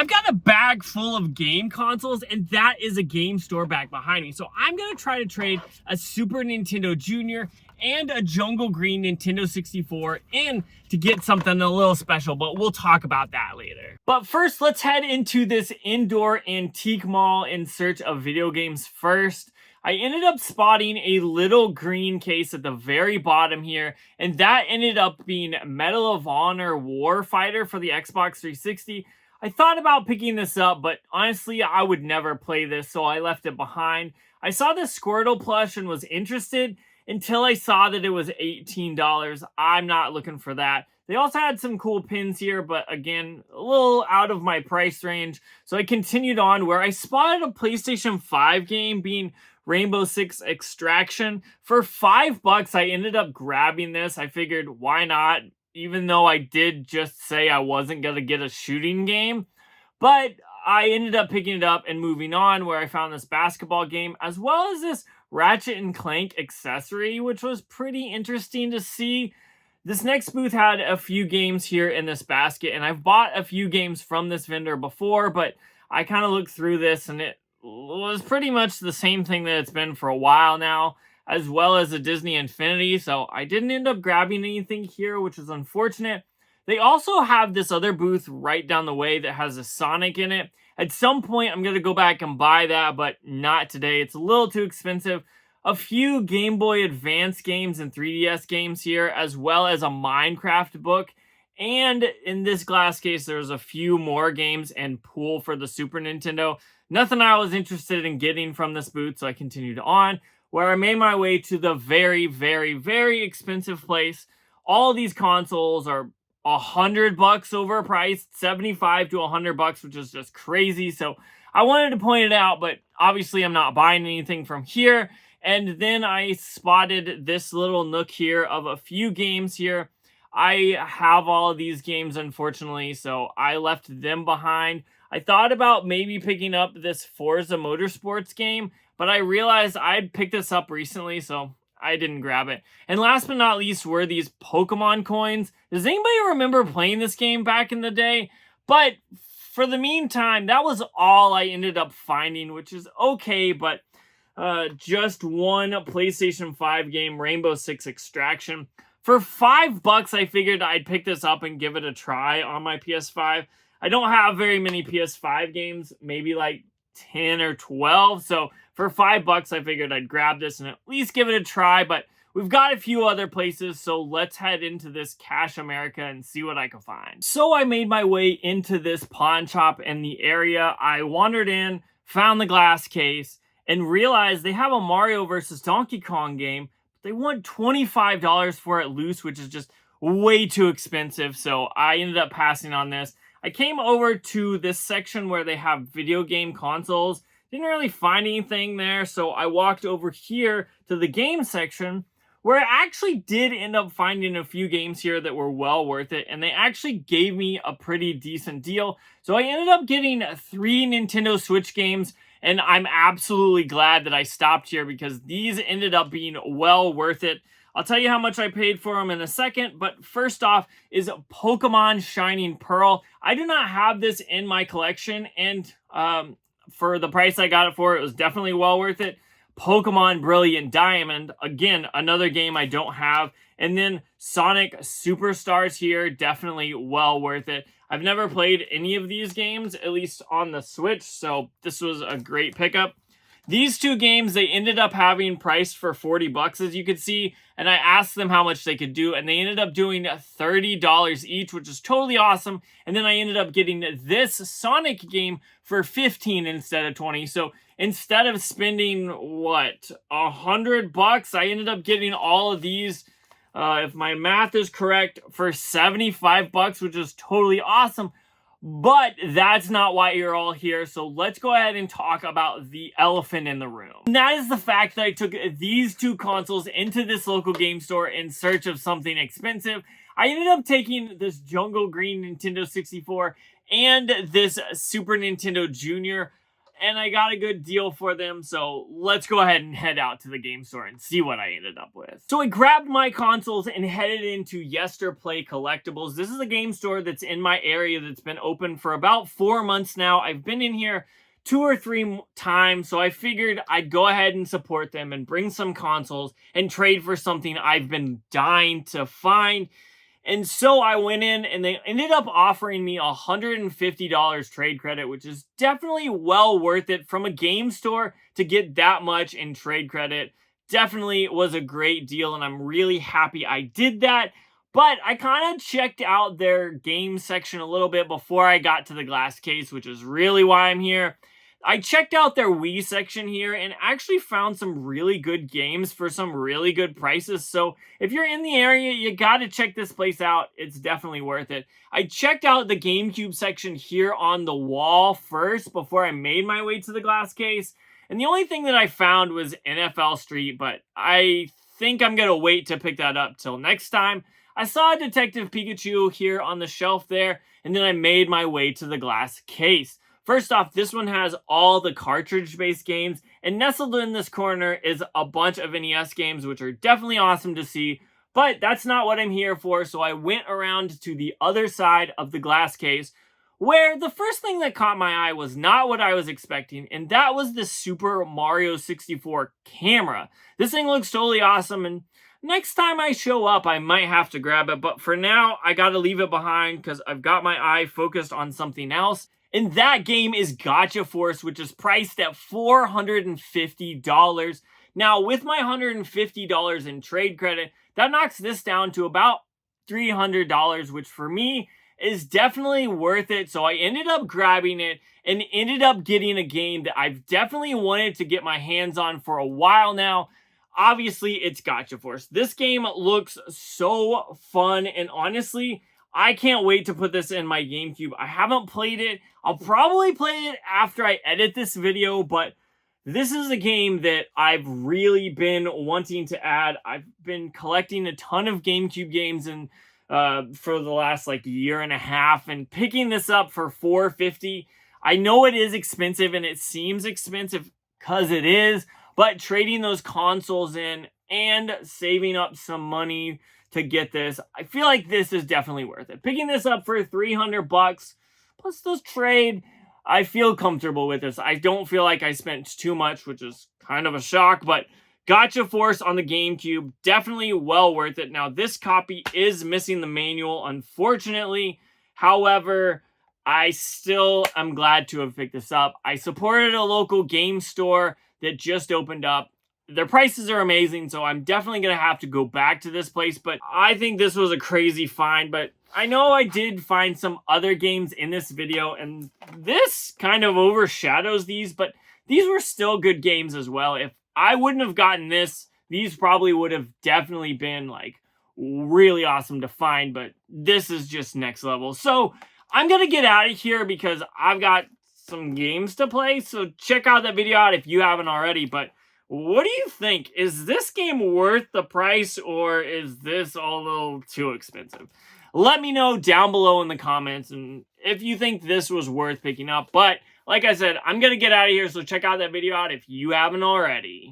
I've got a bag full of game consoles, and that is a game store bag behind me. So I'm gonna try to trade a Super Nintendo Junior and a Jungle Green Nintendo 64 in to get something a little special, but we'll talk about that later. But first, let's head into this indoor antique mall in search of video games first. I ended up spotting a little green case at the very bottom here, and that ended up being Medal of Honor Warfighter for the Xbox 360. I thought about picking this up, but honestly, I would never play this, so I left it behind. I saw this Squirtle plush and was interested until I saw that it was $18. I'm not looking for that. They also had some cool pins here, but again, a little out of my price range. So I continued on where I spotted a PlayStation 5 game being Rainbow Six Extraction. For $5, I ended up grabbing this. I figured, why not? Even though I did just say I wasn't going to get a shooting game. But I ended up picking it up and moving on where I found this basketball game as well as this Ratchet and Clank accessory, which was pretty interesting to see. This next booth had a few games here in this basket, and I've bought a few games from this vendor before, but I kind of looked through this and it was pretty much the same thing that it's been for a while now, as well as a Disney Infinity, so I didn't end up grabbing anything here, which is unfortunate. They also have this other booth right down the way that has a Sonic in it. At some point, I'm going to go back and buy that, but not today. It's a little too expensive. A few Game Boy Advance games and 3DS games here, as well as a Minecraft book. And in this glass case, there's a few more games and Pool for the Super Nintendo. Nothing I was interested in getting from this booth, so I continued on, where I made my way to the very, very, very expensive place. All of these consoles are $100 overpriced, $75 to $100, which is just crazy. So I wanted to point it out, but obviously I'm not buying anything from here. And then I spotted this little nook here of a few games here. I have all of these games, unfortunately, so I left them behind. I thought about maybe picking up this Forza Motorsports game, but I realized I'd picked this up recently, so I didn't grab it. And last but not least were these Pokemon coins. Does anybody remember playing this game back in the day? But for the meantime, that was all I ended up finding, which is okay, but just one PlayStation 5 game, Rainbow Six Extraction. For $5, I figured I'd pick this up and give it a try on my PS5. I don't have very many PS5 games, maybe like 10 or 12, so for $5, I figured I'd grab this and at least give it a try, but we've got a few other places, so let's head into this Cash America and see what I can find. So I made my way into this pawn shop in the area. I wandered in, found the glass case, and realized they have a Mario vs. Donkey Kong game. They want $25 for it loose, which is just way too expensive, so I ended up passing on this. I came over to this section where they have video game consoles. Didn't really find anything there, so I walked over here to the game section where I actually did end up finding a few games here that were well worth it, and they actually gave me a pretty decent deal. So I ended up getting 3 Nintendo Switch games, and I'm absolutely glad that I stopped here because these ended up being well worth it. I'll tell you how much I paid for them in a second, but first off is Pokemon Shining Pearl. I do not have this in my collection, and for the price I got it for, it was definitely well worth it. Pokemon Brilliant Diamond, again, another game I don't have. And then Sonic Superstars here, definitely well worth it. I've never played any of these games, at least on the Switch, so this was a great pickup. These two games, they ended up having priced for $40, as you could see, and I asked them how much they could do, and they ended up doing $30 each, which is totally awesome. And then I ended up getting this Sonic game for $15 instead of $20. So instead of spending, what, $100, I ended up getting all of these, if my math is correct, for $75, which is totally awesome. But that's not why you're all here, so let's go ahead and talk about the elephant in the room. And that is the fact that I took these two consoles into this local game store in search of something expensive. I ended up taking this Jungle Green Nintendo 64 and this Super Nintendo Junior. and I got a good deal for them. So let's go ahead and head out to the game store and see what I ended up with. So I grabbed my consoles and headed into Yester Play Collectibles. This is a game store that's in my area that's been open for about 4 months now. I've been in here 2 or 3 times, so I figured I'd go ahead and support them and bring some consoles and trade for something I've been dying to find. And so I went in and they ended up offering me $150 trade credit, which is definitely well worth it from a game store to get that much in trade credit. Definitely was a great deal, and I'm really happy I did that. But I kind of checked out their game section a little bit before I got to the glass case, which is really why I'm here. I checked out their Wii section here and actually found some really good games for some really good prices. So if you're in the area, you got to check this place out. It's definitely worth it. I checked out the GameCube section here on the wall first before I made my way to the glass case. And the only thing that I found was NFL Street, but I think I'm going to wait to pick that up till next time. I saw Detective Pikachu here on the shelf there, and then I made my way to the glass case. First off, this one has all the cartridge-based games, and nestled in this corner is a bunch of NES games, which are definitely awesome to see, but that's not what I'm here for, so I went around to the other side of the glass case, where the first thing that caught my eye was not what I was expecting, and that was the Super Mario 64 camera. This thing looks totally awesome, and next time I show up, I might have to grab it, but for now, I gotta leave it behind because I've got my eye focused on something else. And that game is Gotcha Force, which is priced at $450. Now, with my $150 in trade credit, that knocks this down to about $300, which for me is definitely worth it. So I ended up grabbing it and ended up getting a game that I've definitely wanted to get my hands on for a while now. Obviously, it's Gotcha Force. This game looks so fun, and honestly, I can't wait to put this in my GameCube. I haven't played it. I'll probably play it after I edit this video, but this is a game that I've really been wanting to add. I've been collecting a ton of GameCube games and for the last year and a half, and picking this up for $450. I know it is expensive, and it seems expensive because it is, but trading those consoles in and saving up some money to get this, I feel like this is definitely worth it. Picking this up for $300 plus those trade, I feel comfortable with this. I don't feel like I spent too much, which is kind of a shock, but Gotcha Force on the GameCube, definitely well worth it. Now, this copy is missing the manual, unfortunately. However, I still am glad to have picked this up. I supported a local game store that just opened up. Their prices are amazing, so I'm definitely going to have to go back to this place, but I think this was a crazy find. But I know I did find some other games in this video, and this kind of overshadows these, but these were still good games as well. If I wouldn't have gotten this, these probably would have definitely been really awesome to find, but this is just next level. So I'm going to get out of here because I've got some games to play, so check out that video out if you haven't already. But what do you think? Is this game worth the price, or is this a little too expensive? Let me know down below in the comments, and if you think this was worth picking up. But like I said, I'm going to get out of here, so check out that video out if you haven't already.